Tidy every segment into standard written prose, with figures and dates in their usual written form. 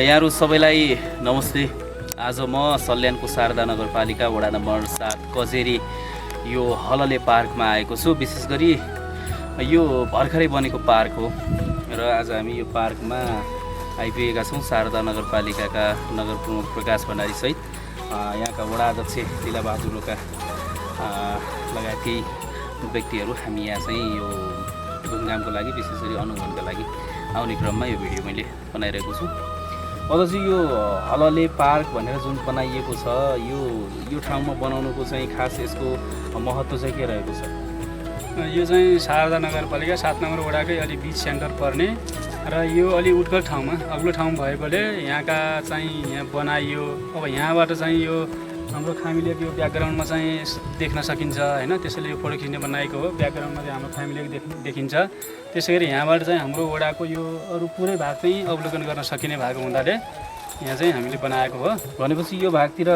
यहाँहरू सबैलाई नमस्ते। आज म सल्यानको शारदा नगरपालिका वडा नम्बर 7 कजेरी यो हलले पार्कमा आएको छु। विशेष गरी यो भर्खरै बनेको पार्क हो र आज हामी यो पार्कमा आइपुगेका छौँ। शारदा नगरपालिकाका नगर प्रमुख प्रकाश भण्डारी सहित यहाँका वडा अध्यक्ष लीलाबहादुर रोका लगायत केही व्यक्तिहरू हामी यहाँ चाहिँ यो घुमघामको लागि विशेष गरी अनुभवका लागि आउने क्रममा यो भिडियो मैले बनाइरहेको छु। अझ चाहिँ यो हलले पार्क भनेर जुन बनाइएको छ यो ठाउँमा बनाउनुको चाहिँ खास यसको महत्त्व चाहिँ के रहेको छ? यो चाहिँ शारदा नगरपालिका 7 नम्बर वडाकै अलि बिच सेन्टर पर्ने र यो अलि उत्कट ठाउँमा अग्लो ठाउँ भएकोले यहाँका चाहिँ यहाँ बनाइयो। अब यहाँबाट चाहिँ यो हाम्रो फ्यामिली यो ब्याकग्राउन्डमा चाहिँ देख्न सकिन्छ हैन, त्यसैले यो फोटो खिच्ने बनाएको हो। ब्याकग्राउन्डमा चाहिँ हाम्रो फ्यामिली देखिन्छ। त्यसै गरी यहाँबाट चाहिँ हाम्रो वडाको यो अरू पुरै भाग चाहिँ अवलोकन गर्न सकिने भएको हुनाले यहाँ चाहिँ हामीले बनाएको हो। भनेपछि यो भागतिर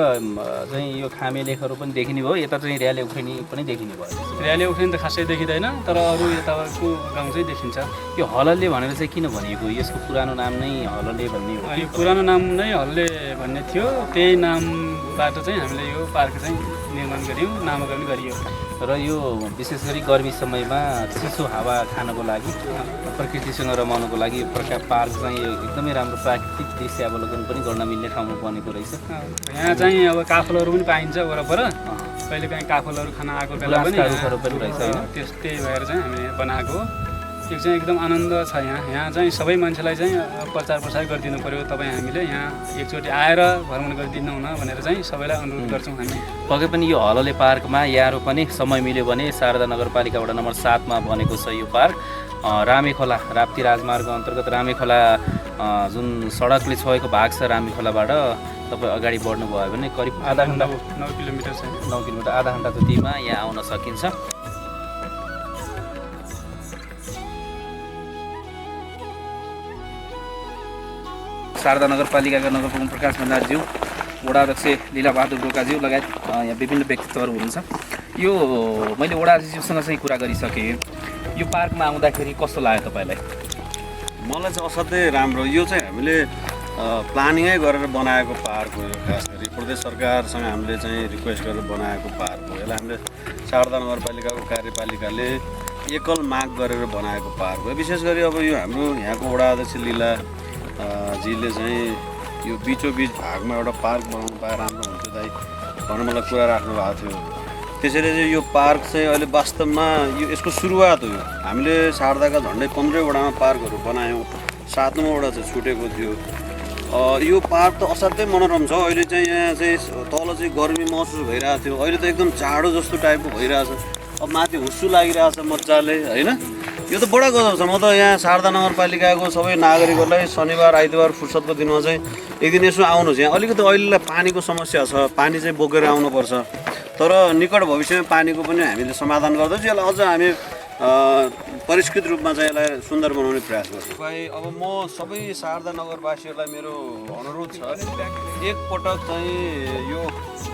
चाहिँ यो खामे लेखहरू पनि देखिने भयो, यता चाहिँ र्याली उखैनी पनि देखिने भयो। र्याली उखैनी त खासै देखिँदैन, तर अरू यताको गाउँ चाहिँ देखिन्छ। यो हलले भनेर चाहिँ किन भनिएको? यसको पुरानो नाम नै हलले भन्ने हो? यो पुरानो नाम नै हलले भन्ने थियो, त्यही नामबाट चाहिँ हामीले यो पार्क चाहिँ निर्माण गऱ्यौँ, नामकरण गरियो। र यो विशेष गरी गर्मी समयमा चिसो हावा खानको लागि प्रकृतिसँग रमाउनको लागि यो पार्क चाहिँ एकदमै राम्रो प्राकृतिक दृश्य अवलोकन पनि गर्न मिल्ने ठाउँमा बनेको रहेछ। यहाँ चाहिँ अब काफलहरू पनि पाइन्छ वरपर, कहिले काहीँ काफलहरू खान आएको बेला पनि रहेछ होइन? त्यही भएर चाहिँ हामीले बनाएको। यो चाहिँ एकदम आनन्द छ। यहाँ चाहिँ सबै मान्छेलाई चाहिँ प्रचार प्रसार गरिदिनु पऱ्यो। तपाईँ हामीले यहाँ एकचोटि आएर भ्रमण गरिदिनु हुन भनेर चाहिँ सबैलाई अनुरोध गर्छौँ हामी। पक्कै पनि यो हलले पार्कमा यहाँहरू पनि समय मिल्यो भने शारदा नगरपालिका वडा नम्बर 7 मा बनेको छ यो पार्क। रामेखोला राप्ती राजमार्ग अन्तर्गत रामेखोला जुन सडकले छोएको भाग छ, रामेखोलाबाट तपाईँ अगाडि बढ्नुभयो भने करिब आधा घन्टा 9 किलोमिटर छ। 9 किलोमिटर आधा घन्टा जतिमा यहाँ आउन सकिन्छ। शारदा नगरपालिकाका नगर प्रमुख प्रकाश भण्डारीज्यू, वडा अध्यक्ष लीलाबहादुर रोकाज्यू लगायत यहाँ विभिन्न व्यक्तित्वहरू हुनुहुन्छ। यो मैले वडा अध्यक्षज्यूसँग चाहिँ कुरा गरिसकेँ। यो पार्कमा आउँदाखेरि कस्तो लाग्यो तपाईँलाई? मलाई चाहिँ असाध्यै राम्रो। यो चाहिँ हामीले प्लानिङै गरेर बनाएको पार्क हो। यो खास गरी प्रदेश सरकारसँग हामीले चाहिँ रिक्वेस्ट गरेर बनाएको पार्क हो। यसलाई हामीले शारदा नगरपालिकाको कार्यपालिकाले एकल माग गरेर बनाएको पार्क हो। विशेष गरी अब यो हाम्रो यहाँको वडा अध्यक्ष लीला जीले चाहिँ यो बिचोबिच भागमा एउटा पार्क बनाउनु पाए राम्रो हुन्थ्यो दाइ भनेर मलाई कुरा राख्नु भएको थियो। त्यसैले चाहिँ यो पार्क चाहिँ अहिले वास्तवमा यसको सुरुवात हो। हामीले शारदाका झन्डै 15 वडामा पार्कहरू बनायौँ, 7 नम्बर वडा चाहिँ छुटेको थियो। यो पार्क त असाध्यै मनोरम छ। अहिले चाहिँ यहाँ चाहिँ तल चाहिँ गर्मी महसुस भइरहेको थियो, अहिले त एकदम जाडो जस्तो टाइपको भइरहेछ। अब माथि हुस्सु लागिरहेछ मजाले होइन। यो त बडा गजब छ। म त यहाँ शारदा नगरपालिकाको सबै नागरिकहरूलाई शनिबार आइतबार फुर्सदको दिनमा चाहिँ एक दिन यसो आउनुहोस्। यहाँ अलिकति अहिले पानीको समस्या छ, पानी चाहिँ बोकेर आउनुपर्छ, तर निकट भविष्यमा पानीको पनि हामीले समाधान गर्दैछौँ। यसलाई अझ हामी परिष्कृत रूपमा चाहिँ यसलाई सुन्दर बनाउने प्रयास गर्छौँ। भाइ अब म सबै शारदा नगरवासीहरूलाई मेरो अनुरोध छ, एकपटक चाहिँ यो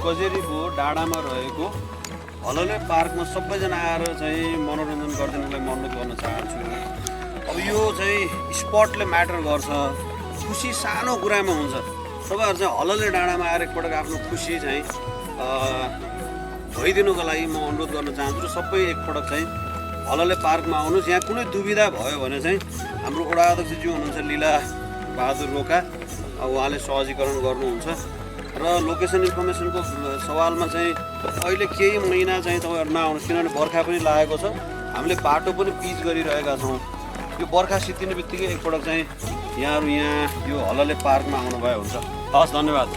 कजेरीको डाँडामा रहेको हलले पार्कमा सबैजना आएर चाहिँ मनोरञ्जन गरिदिनुलाई म अनुरोध गर्न चाहन्छु। अब यो चाहिँ स्पटले म्याटर गर्छ, खुसी सानो कुरामा हुन्छ। तपाईँहरू चाहिँ हलले डाँडामा आएर एकपटक आफ्नो खुसी चाहिँ भइदिनुको लागि म अनुरोध गर्न चाहन्छु र सबै एकपटक चाहिँ हलले पार्कमा आउनुहोस्। यहाँ कुनै दुविधा भयो भने चाहिँ हाम्रो वडा अध्यक्षज्यू हुनुहुन्छ लीला बहादुर रोका, उहाँले सहजीकरण गर्नुहुन्छ। र लोकेसन इन्फर्मेसनको सवालमा चाहिँ अहिले केही महिना चाहिँ तपाईँहरू नआउनुहोस्, किनभने बर्खा पनि लागेको छ। हामीले बाटो पनि पिच गरिरहेका छौँ। यो बर्खा सिद्धिने बित्तिकै एकपटक चाहिँ यहाँहरू यहाँ यो हलले पार्कमा आउनुभयो हुन्छ। हस्, धन्यवाद।